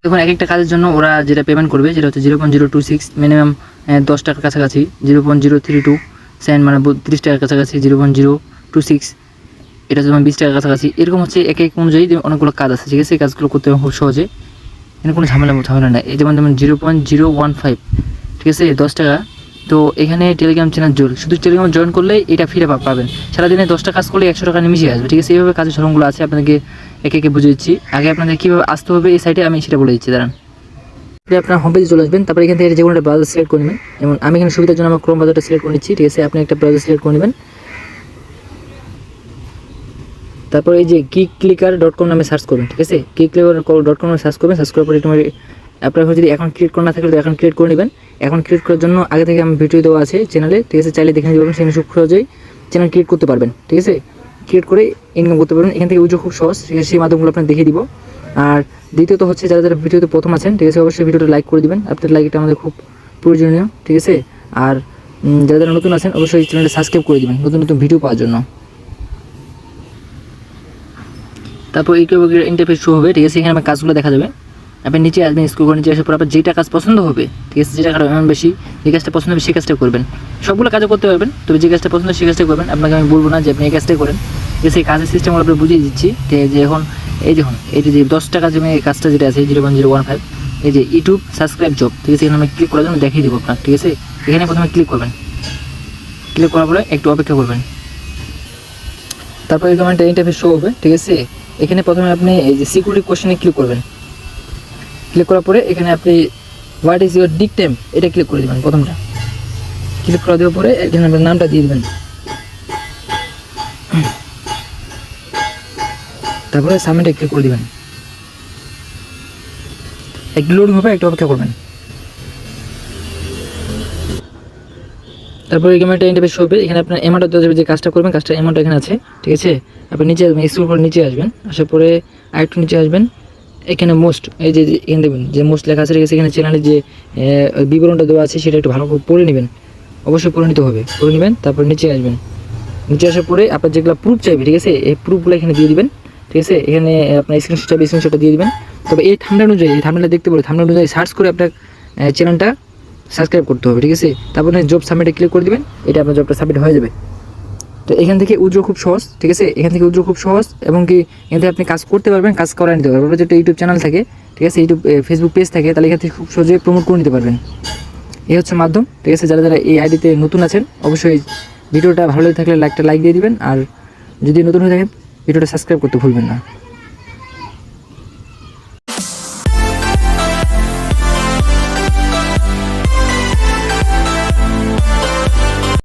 দেখুন এক একটা কাজের জন্য ওরা যেটা পেমেন্ট করবে যেটা হচ্ছে 0.026 মিনিমাম 10 টাকার কাছাকাছি, 0.032 সেন্ট মানে 30 টাকার কাছাকাছি, 0.026 এটা যেমন 20 টাকার কাছাকাছি, এরকম হচ্ছে এক এক অনুযায়ী অনেকগুলো কাজ আছে, ঠিক আছে? এই কাজগুলো করতে হবে খুব সহজে, এখানে কোনো ঝামেলা নেই। এই যেমন 0.015, ঠিক আছে, 10 টাকা। তো এখানে টেলিগ্রাম চ্যানেল শুধু টেলিগ্রাম জয়েন করলে এটা ফিরে পাবেন। সারাদিনে 10টা কাজ করলে 100 টাকা নিমিশে আসবে, ঠিক আছে? এইভাবে কাজের ধরনগুলো আছে, আপনাদেরকে একে একে বুঝিয়ে দিচ্ছি। আগে আপনাদের কীভাবে আসতে হবে এই সাইটে আমি সেটা বলে দিচ্ছি, দাঁড়ান। আপনার হোম পেজে চলে আসবেন, তারপর এখান থেকে যে কোনো একটা ব্রাউজার সিলেক্ট করে নেবেন। যেমন আমি এখানে সুবিধার জন্য আমার ক্রোম ব্রাউজারটা সিলেক্ট করে নিচ্ছি, ঠিক আছে? আপনি একটা ব্রাউজার সিলেক্ট করে নেবেন। তারপর এই যে kickclicker.com নামে সার্চ করবেন, ঠিক আছে? kickclicker.com নামে সার্চ করবেন। সার্চ করার পরে আপনার যদি এখন ক্রিয়েট করা না থাকলে তো এখন ক্রিয়েট করে নেবেন। এখন ক্রিয়েট করার জন্য আগে থেকে আমি ভিডিও দেওয়া আছে চ্যানেলে, ঠিক আছে? চাইলে দেখে নিতে পারবেন, সেখানে খুব সহজেই চ্যানেল ক্রিয়েট করতে পারবেন, ঠিক আছে? ক্রিয়েট করে ইনকাম করতে পারবেন। এখান থেকে উইথড্র খুব সহজ, ঠিক আছে? সেই মাধ্যমগুলো আপনাকে দেখিয়ে দিব। আর দ্বিতীয়ত হচ্ছে যারা ভিডিওতে প্রথম আছেন, ঠিক আছে, অবশ্যই ভিডিওটা লাইক করে দিবেন। আপনার লাইকটা আমাদের খুব প্রয়োজনীয়, ঠিক আছে? আর যারা নতুন আছেন অবশ্যই চ্যানেলটা সাবস্ক্রাইব করে দিবেন নতুন নতুন ভিডিও পাওয়ার জন্য। তারপর এই ইন্টারফেস শো হবে, ঠিক আছে? এখানে আমার কাজগুলো দেখা যাবে। আপনি নিচে আসবেন, স্ক্রল করে নিচে আসার পর আপনার যেটা কাজ পছন্দ হবে, ঠিক আছে, যেটা এমন বেশি যে কাজটা পছন্দ হবে সেই কাজটা করবেন। সবগুলো কাজও করতে পারবেন, তবে যে কাজটা পছন্দ সেই কাজটা করবেন। আপনাকে আমি বলবো না যে আপনি এই কাজটাই করেন, ঠিক আছে? এই কাজের সিস্টেমগুলো আপনি বুঝিয়ে দিচ্ছি, ঠিক আছে? যে এখন এই দেখুন এই যে 10 টাকা যে কাজটা যেটা আছে 0.015, এই যে ইউটিউব সাবস্ক্রাইব জব, ঠিক আছে? এখানে আমি ক্লিক করার জন্য দেখিয়ে দেবো আপনার, ঠিক আছে? এখানে প্রথমে ক্লিক করবেন, ক্লিক করার পরে একটু অপেক্ষা করবেন। তারপর এরকম একটা ইন্টারফেস শো হবে, ঠিক আছে? এখানে প্রথমে আপনি এই যে সিকিউরিটি কোশ্চেনে ক্লিক করবেন। ক্লিক করার পরে এখানে আপনি what is your dick time এটা ক্লিক করে দেবেন। প্রথমটা ক্লিক করে দেওয়ার পরে এখানে আপনার নামটা দিয়ে দেবেন। তারপরে সাবমিটে ক্লিক করে দেবেন। একটু লোডিং হবে, একটু অপেক্ষা করবেন। তারপরে এরকম একটা ইন্টারফেস হবে। এখানে আপনার অ্যামাউন্ট দেওয়া যে কাজটা করবেন, কাজটা অ্যামাউন্ট এখানে আছে, ঠিক আছে? আপনি নিচে আসবেন, স্ক্রল করে নিচে আসবেন, আসার পরে আরেকটু নিচে আসবেন। এখানে মোস্ট এই যে এখানে দেখবেন যে মোস্ট লেখা আছে, ঠিক আছে? এখানে চ্যানেলের যে বিবরণটা দেওয়া আছে সেটা একটু ভালো করে পড়ে নেবেন, অবশ্যই পড়ে নিতে হবে, পড়ে নেবেন। তারপর নিচে আসবেন, নিচে আসার পরে আপনার যেগুলো প্রুফ চাইবে, ঠিক আছে, এই প্রুফগুলো এখানে দিয়ে দিবেন, ঠিক আছে? এখানে আপনার স্ক্রিনশট চাইবে, স্ক্রিনশটটা দিয়ে দিবেন। তবে এই থাম্বনেল অনুযায়ী, এই থাম্বনেলটা দেখতে পারে, থাম্বনেল অনুযায়ী সার্চ করে আপনার চ্যানেলটা সাবস্ক্রাইব করতে হবে, ঠিক আছে? তারপরে জব সাবমিটে ক্লিক করে দিবেন, এটা আপনার জবটা সাবমিট হয়ে যাবে। তো এখান থেকে উইথড্র খুব সহজ, ঠিক আছে? এখান থেকে উইথড্র খুব সহজ, এবং কি এখান থেকে আপনি কাজ করতে পারবেন, কাজ করায় নিতে পারবেন। যেটা ইউটিউব চ্যানেল থাকে, ঠিক আছে, ইউটিউব ফেসবুক পেজ থাকে, তাহলে এখান থেকে খুব সহজে প্রমোট করে নিতে পারবেন। এই হচ্ছে মাধ্যম, ঠিক আছে? যারা এই আইডিতে নতুন আছেন অবশ্যই ভিডিওটা ভালো লাগে থাকলে লাইক দিয়ে দিবেন, আর যদি নতুন হয়ে থাকেন ভিডিওটা সাবস্ক্রাইব করতে ভুলবেন না।